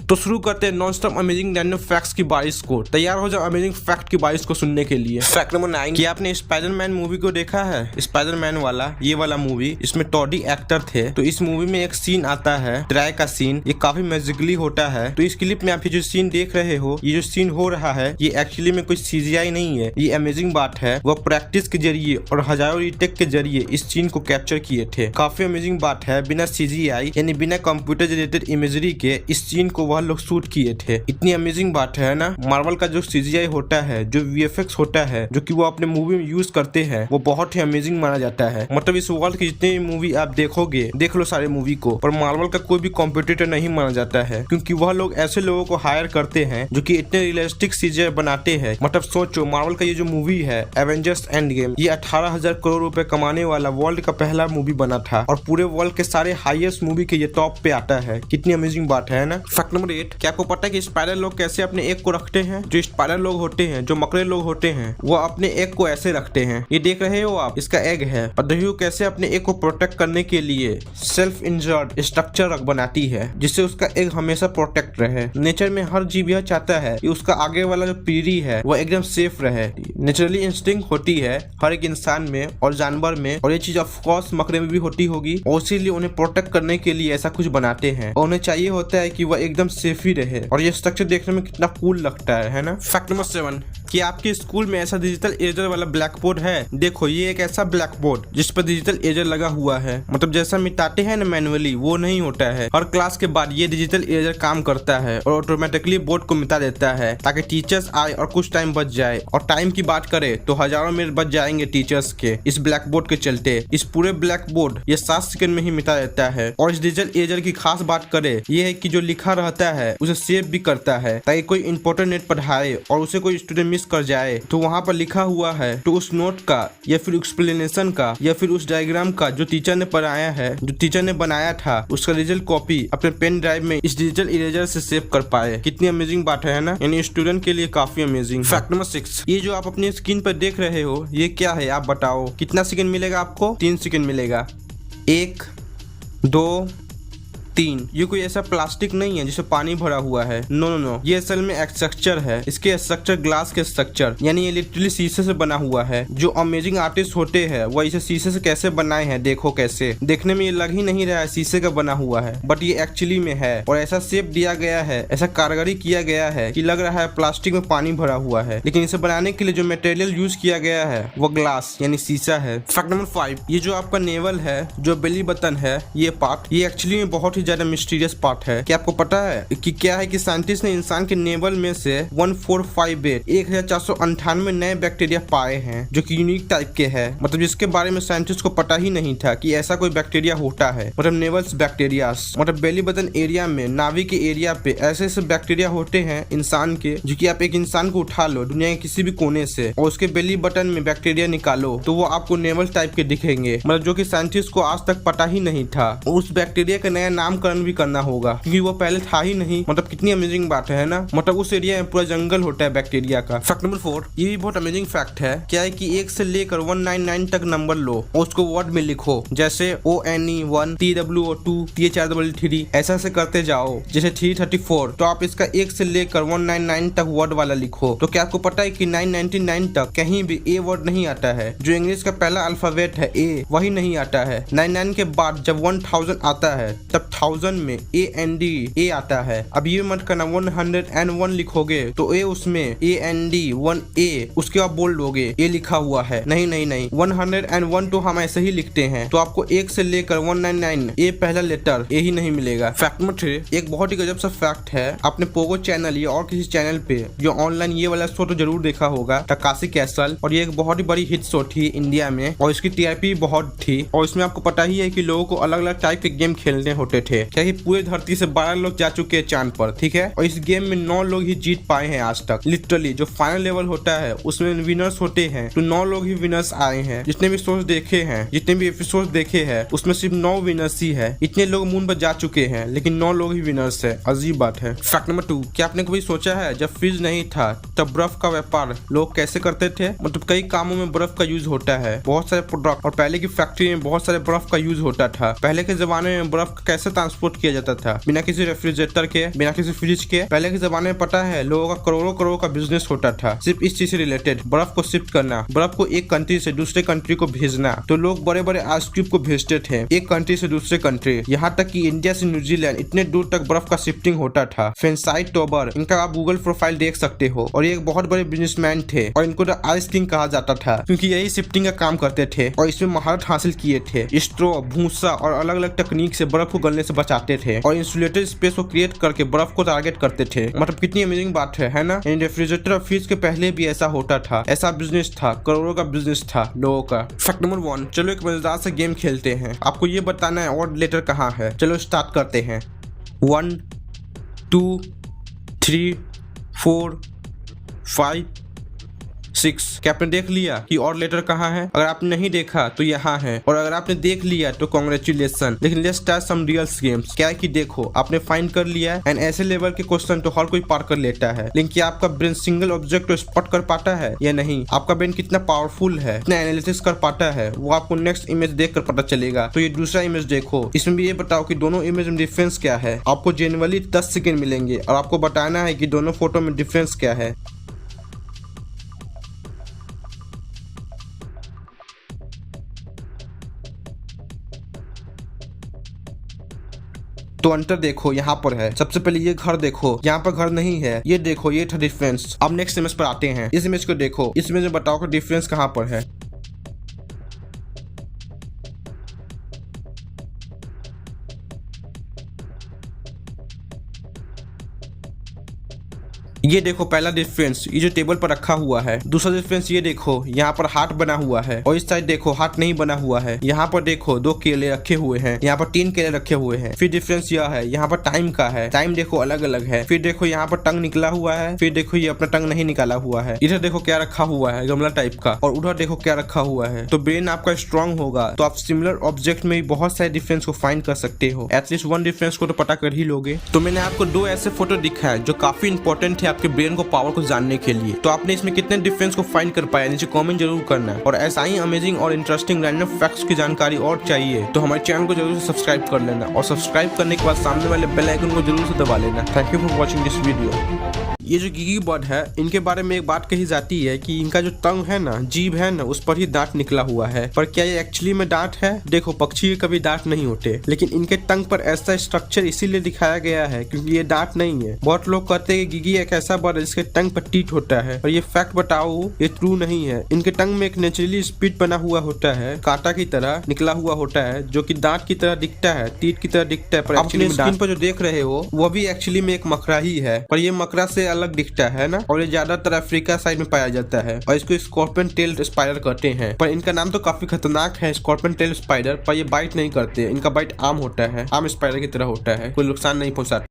तो शुरू करते हैं non stop amazing random facts की बारिश को। तैयार हो जाओ अमेजिंग फैक्ट की बारिश को सुनने के लिए। फैक्ट नंबर 9, कि आपने स्पाइडरमैन मूवी को देखा है? स्पाइडरमैन वाला ये वाला मूवी, इसमें टॉडी एक्टर थे। तो इस मूवी में एक सीन आता है ट्राई का सीन, ये काफी मैजिकली होता है। तो इस क्लिप में आप ये जो सीन देख रहे हो, ये जो सीन हो रहा है, ये एक्चुअली में कोई CGI नहीं है। ये अमेजिंग बात है, वह प्रैक्टिस के जरिए और हजारों रीटेक के जरिए इस सीन को कैप्चर किए थे। काफी अमेजिंग बात है, बिना CGI यानी बिना कंप्यूटर जनरेटेड इमेजरी के इस सीन को वह लोग शूट किए थे। इतनी अमेजिंग बात है ना। मार्वल का जो CGI होता है, जो VFX होता है, जो कि वो अपने मूवी में यूज करते हैं, वो बहुत ही अमेजिंग माना जाता है। मतलब इस वर्ल्ड की जितने भी मूवी आप देखोगे, देख लो सारे मूवी को, पर मार्वल का कोई भी कॉम्पिटिटर नहीं माना जाता है, क्योंकि वह लोग ऐसे लोगों को हायर करते हैं जो कि इतने रियलिस्टिक CGI बनाते हैं। मतलब सोचो, मार्वल का ये जो मूवी है एवेंजर्स एंड गेम, ये 18,000 करोड़ रुपए कमाने वाला वर्ल्ड का पहला मूवी बना था और पूरे वर्ल्ड के सारे हाईएस्ट मूवी के ये टॉप पे आता है। कितनी अमेजिंग बात है ना। फैक्ट नंबर 8, क्या आपको पता है कि स्पाइडर लोग कैसे अपने एग को रखते हैं? जो स्पाइडर लोग होते हैं, जो मकड़े लोग होते हैं, वो अपने एग को ऐसे रखते हैं। ये देख रहे हो आप, इसका एग है। और देखिए कैसे अपने एग को प्रोटेक्ट करने के लिए सेल्फ इंजर्ड स्ट्रक्चर बनाती है, जिससे उसका एग हमेशा प्रोटेक्ट रहे। नेचर में हर जीव यह चाहता है कि उसका आगे वाला जो पीढ़ी है वो एकदम सेफ रहे। नेचुरली इंस्टिंक्ट होती है हर एक इंसान में और जानवर में, और ये चीज ऑफ कोर्स मकड़े में भी होती होगी, और इसीलिए उन्हें प्रोटेक्ट करने के लिए ऐसा कुछ बनाते हैं। और उन्हें चाहिए होता है कि वह एकदम सेफ ही रहे। और ये स्ट्रक्चर देखने में कितना कूल लगता है ना। फैक्ट नंबर 7, कि आपके स्कूल में ऐसा डिजिटल इरेजर वाला ब्लैक बोर्ड है? देखो, ये एक ऐसा ब्लैक बोर्ड जिस पर डिजिटल इरेजर लगा हुआ है। मतलब जैसा मिटाते हैं ना मैनुअली, वो नहीं होता है। हर क्लास के बाद ये डिजिटल इरेजर काम करता है और ऑटोमेटिकली बोर्ड को मिटा देता है, ताकि टीचर्स आए और कुछ टाइम बच जाए। और टाइम की बात करें तो हजारों मिनट बच जाएंगे टीचर्स के इस ब्लैक बोर्ड के चलते। इस पूरे ब्लैक बोर्ड ये 7 सेकंड में ही मिटा देता है। और इस डिजिटल इरेजर की खास बात करें, ये है कि जो लिखा रहता है उसे सेव भी करता है, ताकि कोई इंपॉर्टेंट नोट पढ़ाए और उसे कोई स्टूडेंट मिस कर जाए तो वहाँ पर लिखा हुआ है, तो उस नोट का या फिर एक्सप्लेनेशन का या फिर उस डायग्राम का जो टीचर ने पढ़ाया है, जो टीचर ने बनाया था, उसका डिजिटल कॉपी अपने पेन ड्राइव में इस डिजिटल इरेजर से सेव कर पाए। कितनी अमेजिंग बात है ना। यानी स्टूडेंट के लिए काफी अमेजिंग। फैक्ट नंबर 6, ये जो आप अपनी स्क्रीन पर देख रहे हो, ये क्या है आप बताओ? कितना सेकंड मिलेगा आपको? 3 सेकंड मिलेगा। 1 2 3। ये कोई ऐसा प्लास्टिक नहीं है जिसमें पानी भरा हुआ है। नो, ये असल में एक स्ट्रक्चर है। इसके स्ट्रक्चर ग्लास के स्ट्रक्चर, यानी ये लिटरली शीशे से बना हुआ है। जो अमेजिंग आर्टिस्ट होते हैं वो इसे शीशे से कैसे बनाए हैं, देखो कैसे। देखने में ये लग ही नहीं रहा है शीशे का बना हुआ है, बट ये एक्चुअली में है। और ऐसा शेप दिया गया है, ऐसा कारीगरी किया गया है कि लग रहा है प्लास्टिक में पानी भरा हुआ है, लेकिन इसे बनाने के लिए जो मटेरियल यूज किया गया है वो ग्लास यानी शीशा है। फैक्ट नंबर 5, ये जो आपका नेवल है, जो बेली बटन है, ये पार्ट, ये एक्चुअली में बहुत ज्यादा मिस्टीरियस पार्ट है। क्या आपको पता है कि क्या है कि साइंटिस्ट ने इंसान के नेवल में से 1458 नए बैक्टीरिया पाए हैं, जो कि यूनिक टाइप के हैं। मतलब जिसके बारे में साइंटिस्ट को पता ही नहीं था कि ऐसा कोई बैक्टीरिया होता है। मतलब नेवल्स बैक्टीरियास, मतलब बेली बटन एरिया में, नाभि के एरिया पे ऐसे ऐसे बैक्टीरिया होते हैं इंसान के, जो कि आप एक इंसान को उठा लो दुनिया के किसी भी कोने से और उसके बेली बटन में बैक्टीरिया निकालो तो वो आपको नेवल टाइप के दिखेंगे। मतलब जो कि साइंटिस्ट को आज तक पता ही नहीं था। उस बैक्टीरिया का नया नामकरण भी करना होगा, क्योंकि वो पहले था ही नहीं। मतलब कितनी अमेजिंग बात है ना। मतलब उस एरिया में पूरा जंगल होता है बैक्टीरिया का। फैक्ट नंबर 4, ये भी बहुत अमेजिंग फैक्ट है। क्या है कि 1 से लेकर 199 तक नंबर लो और उसको वर्ड में लिखो, जैसे ONE1 TWO2 THR3, ऐसा से करते जाओ। जैसे 334, तो आप इसका 1 से लेकर 199 तक वर्ड वाला लिखो। तो क्या आपको पता है कि 999 तक कहीं भी ए वर्ड नहीं आता है? जो इंग्लिश का पहला अल्फाबेट है ए, वही नहीं आता है। 99 के बाद जब 1000 आता है तब 1000 में AND ए आता है। अब ये मत करना 101 लिखोगे तो ए उसमें AND1A, उसके बाद बोल्ड लोगे ए लिखा हुआ है। नहीं 101 तो हम ऐसे ही लिखते हैं। तो आपको 1 से लेकर 199 ए पहला लेटर ए ही नहीं मिलेगा। फैक्ट नंबर 3, एक बहुत ही गजब सा फैक्ट है। आपने पोगो चैनल या और किसी चैनल पे जो ऑनलाइन ये वाला शो तो जरूर देखा होगा, टकाशी कैसल। और ये एक बहुत ही बड़ी हिट शो थी इंडिया में और इसकी TRP बहुत थी। और इसमें आपको पता ही है कि लोगों को अलग अलग टाइप के गेम खेलने होते थे। क्या पूरे धरती से 12 लोग जा चुके हैं चांद पर, ठीक है। और इस गेम में 9 लोग ही जीत पाए हैं आज तक। लिटरली जो फाइनल लेवल होता है उसमें विनर्स होते हैं, तो 9 लोग ही विनर्स आए हैं। जितने भी शोज देखे हैं, जितने भी एपिसोड देखे हैं, उसमें सिर्फ 9 विनर्स ही है। इतने लोग मून पर जा चुके हैं लेकिन 9 लोग ही विनर्स है। अजीब बात है। फैक्ट नंबर 2, क्या आपने कभी सोचा है जब फ्रिज नहीं था तब बर्फ का व्यापार लोग कैसे करते थे? मतलब कई कामों में बर्फ का यूज होता है, बहुत सारे प्रोडक्ट। और पहले की फैक्ट्री में बहुत सारे बर्फ का यूज होता था। पहले के जमाने में बर्फ का कैसे ट्रांसपोर्ट किया जाता था, बिना किसी रेफ्रिजरेटर के, बिना किसी फ्रिज के। पहले के जमाने में पता है लोगों का करोड़ों करोड़ का बिजनेस होता था सिर्फ इस चीज से रिलेटेड, बर्फ को शिफ्ट करना, बर्फ को एक कंट्री से दूसरे कंट्री को भेजना। तो लोग बड़े बड़े आइस क्यूब को भेजते थे एक कंट्री से दूसरे कंट्री, यहाँ तक कि इंडिया से न्यूजीलैंड इतने दूर तक बर्फ का शिफ्टिंग होता था। फेंसाइट टोबर, इनका आप गूगल प्रोफाइल देख सकते हो, और ये एक बहुत बड़े बिजनेसमैन थे और इनको द आइस किंग कहा जाता था क्योंकि यही शिफ्टिंग का काम करते थे और इसमें महारत हासिल किए थे। स्ट्रॉ, भूसा और अलग अलग तकनीक से बर्फ को गलने से बचाते थे और इंसुलेटेड स्पेस को क्रिएट करके बर्फ को टारगेट करते थे। मतलब कितनी अमेजिंग बात है ना। रेफ्रिजरेटर और फ्रिज के पहले भी ऐसा होता था, ऐसा बिजनेस था, करोड़ों का बिजनेस था लोगों का। फैक्ट नंबर 1, चलो एक मजेदार से गेम खेलते हैं। आपको ये बताना है ऑड लेटर कहाँ है। चलो स्टार्ट करते हैं। 1 2 3 4 5 6। क्या आपने देख लिया कि और लेटर कहाँ है? अगर आपने नहीं देखा तो यहाँ है, और अगर आपने देख लिया तो कॉन्ग्रेचुलेसन। लेकिन let's start some real games. क्या है कि देखो आपने फाइंड कर लिया एंड ऐसे लेवल के क्वेश्चन तो हर कोई पार कर लेता है, लेकिन क्या आपका ब्रेन सिंगल ऑब्जेक्ट को स्पॉट कर पाता है या नहीं? आपका ब्रेन कितना पावरफुल है, कितना एनालिसिस कर पाता है, वो आपको नेक्स्ट इमेज देख कर पता चलेगा। तो ये दूसरा इमेज देखो, इसमें भी ये बताओ कि दोनों इमेज में डिफरेंस क्या है। आपको जेनुअली 10 सेकेंड मिलेंगे और आपको बताना है कि दोनों फोटो में डिफरेंस क्या है। तो अंतर देखो यहाँ पर है। सबसे पहले ये घर देखो, यहाँ पर घर नहीं है, ये देखो ये था डिफरेंस। अब नेक्स्ट इमेज पर आते हैं। इस इमेज को देखो, इस इमेज में बताओ कि डिफरेंस कहाँ पर है। ये देखो पहला डिफरेंस, ये जो टेबल पर रखा हुआ है। दूसरा डिफरेंस ये देखो, यहाँ पर हार्ट बना हुआ है और इस साइड देखो हार्ट नहीं बना हुआ है। यहाँ पर देखो 2 केले रखे हुए हैं, यहाँ पर 3 केले रखे हुए हैं। फिर डिफरेंस यह है, यहाँ पर टाइम का है, टाइम देखो अलग अलग है। फिर देखो यहाँ पर टंग निकला हुआ है, फिर देखो ये अपना टंग नहीं निकाला हुआ है। इधर देखो क्या रखा हुआ है, गमला टाइप का, और उधर देखो क्या रखा हुआ है। तो ब्रेन आपका स्ट्रॉन्ग होगा तो आप सिमिलर ऑब्जेक्ट में बहुत सारे डिफरेंस को फाइंड कर सकते हो। एटलीस्ट 1 डिफरेंस को तो पता कर ही लोगे। तो मैंने आपको 2 ऐसे फोटो दिखाया जो काफी इंपॉर्टेंट है आपके ब्रेन को पावर को जानने के लिए। तो आपने इसमें कितने डिफरेंस को फाइंड कर पाया, नीचे कमेंट जरूर करना। और ऐसा ही अमेजिंग और इंटरेस्टिंग रैंडम फैक्ट्स की जानकारी और चाहिए तो हमारे चैनल को जरूर से सब्सक्राइब कर लेना, और सब्सक्राइब करने के बाद सामने वाले बेल आइकन को जरूर से दबा लेना। Thank you for watching this video. ये जो गिगी बर्ड है, इनके बारे में एक बात कही जाती है कि इनका जो टंग है ना, जीभ है ना, उस पर ही दांत निकला हुआ है। पर क्या ये एक्चुअली में दांत है? देखो पक्षी के कभी दांत नहीं होते, लेकिन इनके टंग पर ऐसा स्ट्रक्चर इसीलिए दिखाया गया है क्योंकि ये दांत नहीं है। बहुत लोग कहते हैं कि गिगी एक ऐसा बर्ड है जिसके टंग पर टीथ होता है, और ये फैक्ट बताओ ये ट्रू नहीं है। इनके टंग में एक नेचुरली स्पिट बना हुआ होता है, कांटा की तरह निकला हुआ होता है, जो कि दांत की तरह दिखता है, टीथ की तरह दिखता है। पर एक्चुअली स्किन पर जो देख रहे हो वो भी एक्चुअली में एक मकड़ा ही है, पर ये मकड़ा से अलग दिखता है ना। और ये ज्यादातर अफ्रीका साइड में पाया जाता है और इसको स्कॉर्पियन टेल स्पाइडर कहते हैं। पर इनका नाम तो काफी खतरनाक है, स्कॉर्पियन टेल स्पाइडर। पर ये बाइट नहीं करते, इनका बाइट आम होता है, आम स्पाइडर की तरह होता है, कोई नुकसान नहीं पहुंचाता।